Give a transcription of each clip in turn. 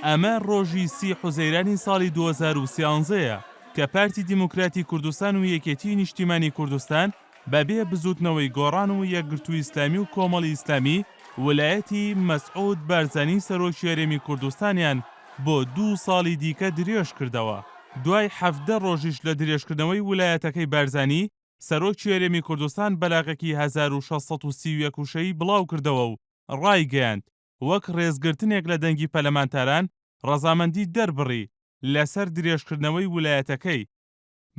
ئەمە ڕۆژی 30 حوزەیرانی ساڵی 2013ە کە پارتی دیموکراتی کوردستان و یەکێتی نیشتیمانی کوردستان بەبێ بزوتنەوەی گۆڕان و یەکگرتووی ئیسلامی و کۆمەڵی ئیسلامی ویلایەتی مەسعود بارزانی سەرۆکی هەرێمی کوردستانیان بۆ 2 ساڵی دیکە درێژ کردەوە. دوای 17 ڕۆژیش لە درێژکردنەوەی ویلایەتەکەی بارزانی، سەرۆکی هەرێمی کوردستان بەلاغێکی 1631 وشەی بڵاو کردەوە و ڕایگەیاند وەک ڕێزگرتنێک لە دەنگی پەرلەمانتاران ڕەزامەندی دەربڕی لەسەر درێژکردنەوەی ویلایەتەکەی.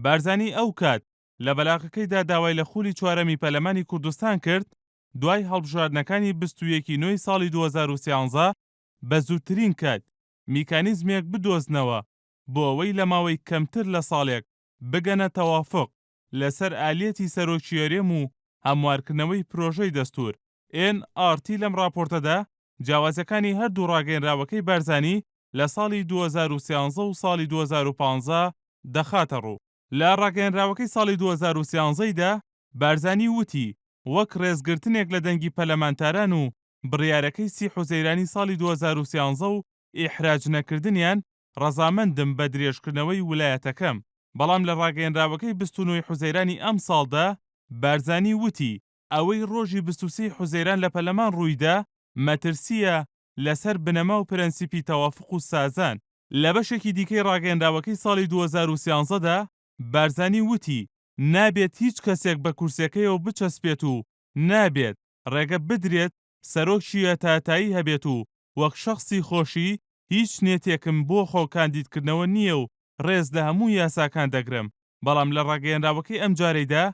بارزانی ئەو کات لە بەلاغەکەیدا داوای لە خولی چوارەمی پەرلەمانی کوردستان کرد دوای هەڵبژاردنەکانی 21 نۆی ساڵی 2013 بە زووترین کات میکانیزمێک بدۆزنەوە بۆ ئەوەی لە ماوەی کەمتر لە ساڵێک بگەنە تەوافق لەسەر ئالێتی سەرۆکی هەرێم و هەموارکردنەوەی پرۆژەی دەستوور. NRT لەم راپۆرتەدا جیاوازەکانی هەردوو ڕاگەیەنراوەکەی بارزانی لە ساڵی 2013 و ساڵی 2015 دەخاتە ڕوو. لە ڕاگەیەنراوەکەی ساڵی 2013دا بارزانی وتی وەک ڕێزگرتنێک لە دەنگی پەرلەمانتاران و بڕیارەکەی 30 حوزەیرانی ساڵی 2013 و ئیحراج نەکردنیان ڕەزامەندم بە درێژکردنەوەی ویلایەتەکەم. بەڵام لە ڕاگەیەنراوەکەی 29 حوزەیرانی ئەم ساڵدا بارزانی وتی ئەوەی ڕۆژی 23 حوزەیران لە پەرلەمان ڕوویدا مەترسیە لەسەر بنەما و پرەنسیپی تەوافق و سازان. لە بەشێکی دیکەی ڕاگەیەندراوەکەی ساڵی 2013دا بارزانی وتی نابێت هیچ کەسێک بە کورسەکەیەوە بچەسپێت و نابێت ڕێگە بدرێت سەرۆکی هەتاتایی هەبێت و وەک شەخسی خۆشی هیچ نێتێکم بۆ خۆ کاندیدکردنەوە نییە و ڕێز لە هەموو یاساکان دەگرم. بەڵام لە ڕاگەیەنراوەکەی ئەم جارەیدا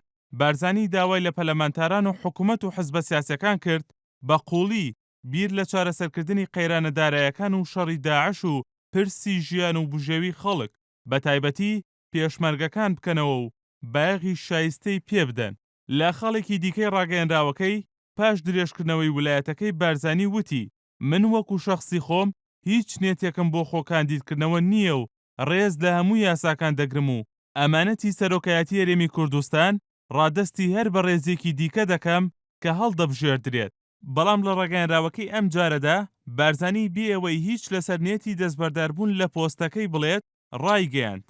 بارزانی داوای لە پەرلەمانتاران و حکوومەت و حزبە سیاسیەکان کرد بە قوڵی بیر لە چارەسەرکردنی قەیرانە داراییەکان و شەڕی داعش و پرسی ژیان و بژێوی خەڵک بە تایبەتی پێشمەرگەکان بکەنەوە و بایەغی شایستەی پێ بدەن. لە خەڵێکی دیکەی ڕاگەیەنراوەکەی پاش درێژکردنەوەی ویلایەتەکەی بارزانی وتی من وەکو شەخسی خۆم هیچ نێتێکم بۆ خۆ کاندیدکردنەوە نییە و ڕێز لە هەموو یاساکان دەگرم و ئەمانەتی سەرۆکایەتی هەرێمی کوردستان ڕادەستی هەر بە ڕێزێکی دیکە دەکەم کە هەڵدەبژێردرێت. بەڵام لە ڕاگەیەنراوەکەی ئەم جارەدا بارزانی بێ ئەوەی هیچ لەسەرنێتی دەستبەرداربوون لە پۆستەکەی بڵێت ڕایگەیاند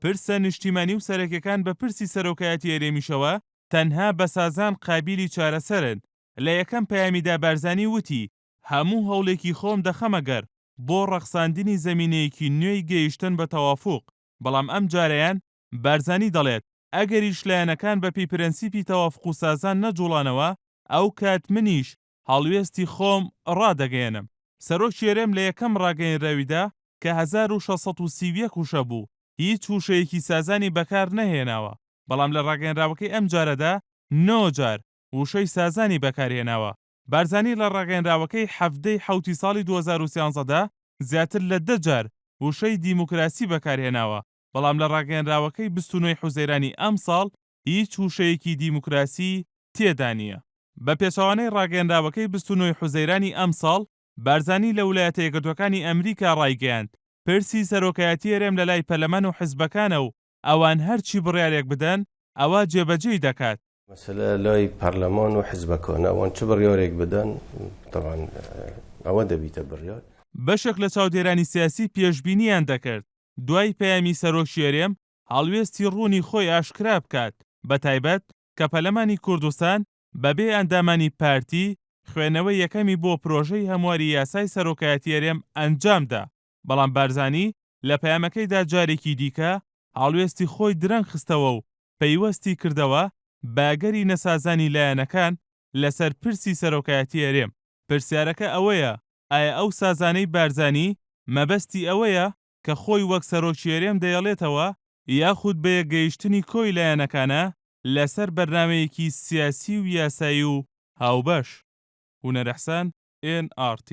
پرسە نیشتیمانی و سەرەکیەکان بە پرسی سەرۆکایەتی هەرێمیشەوە تەنها بە سازان قابیلی چارەسەرن. لە یەکەم پەیامیدا بارزانی وتی هەموو هەوڵێکی خۆم دەخەمەگەر بۆ ڕەخساندنی زەمینەیەکی نوێی گەیشتن بە تەوافق. بەڵام ئەم جارەیان بارزانی دەڵێت ئەگەریش لایەنەکان بەپی پرەنسیپی تەوافق و سازان نەجوڵانەوە ئەو کات منیش هەڵوێستی خۆم ڕادەگەێنم. سەرۆکی هەرێم لە یەکەم ڕاگەیەنراویدا کە 1631 وشە بوو هیچ وشەیەکی سازانی بەکار نەهێناوە. بەڵام لە ڕاگەیەنراوەکەی ئەم جارەدا 9 جار وشەی سازانی بەکارهێناوە. بارزانی لە ڕاگەیەنراوەکەی 17 ساڵی 2013دا زیاتر لە 10 جار وشەی دیموکراسی بەکارهێناوە. بەڵام لە ڕاگەیەنراوەکەی 29 حوزەیرانی ئەم ساڵ هیچ وشەیەکی دیموکراسی تێدا نییە. بە پێچەوانەی ڕاگەیەنراوەکەی 29 حوزەیرانی ئەم ساڵ بارزانی لە ویلایەتە یەکگرتووەکانی ئەمریکا ڕایگەیاند پرسی سەرۆکایەتی هەرێم لە لای پەرلەمان و حیزبەکانە و ئەوان هەرچی بڕیارێک بدەن ئەوە جێبەجێی دەکات. مەسەلە لای پەرلەمان و حیزبەکانە ئەوان چ بڕیارێک بدەن طبعاً ئەوە دەبیتە بڕیار. بەشێک لە چاودێرانی سیاسی پێشبینیان دەکرد دوای پەیامی سەرۆکی هەرێم هەڵوێستی ڕوونی خۆی ئاشکرا بکات بە تایبەت کە پەرلەمانی کوردستان بەبێ ئەندامانی پارتی خوێنەوەی یەکەمی بۆ پرۆژەی هەمواری یاسای سەرۆکایەتی هەرێم ئەنجامدا. بەڵام بارزانی لە پەیامەکەیدا جارێکی دیکە هەڵوێستی خۆی درەنگ خستەوە و پەیوەستی کردەوە باگەری نەسازانی لایەنەکان لەسەر پرسی سەرۆکایەتی هەرێم. پرسیارەکە ئەوەیە ئایا ئەو سازانەی بارزانی مەبەستی ئەوەیە کە خۆی وەک سەرۆکی هەرێم دەیەڵێتەوە یاخود بە یەکگەیشتنی کۆی لایەنەکانە لەسەر بەرنامەیەکی سیاسی و یاسایی و هاوبەش. هونەر ئەحسان NRT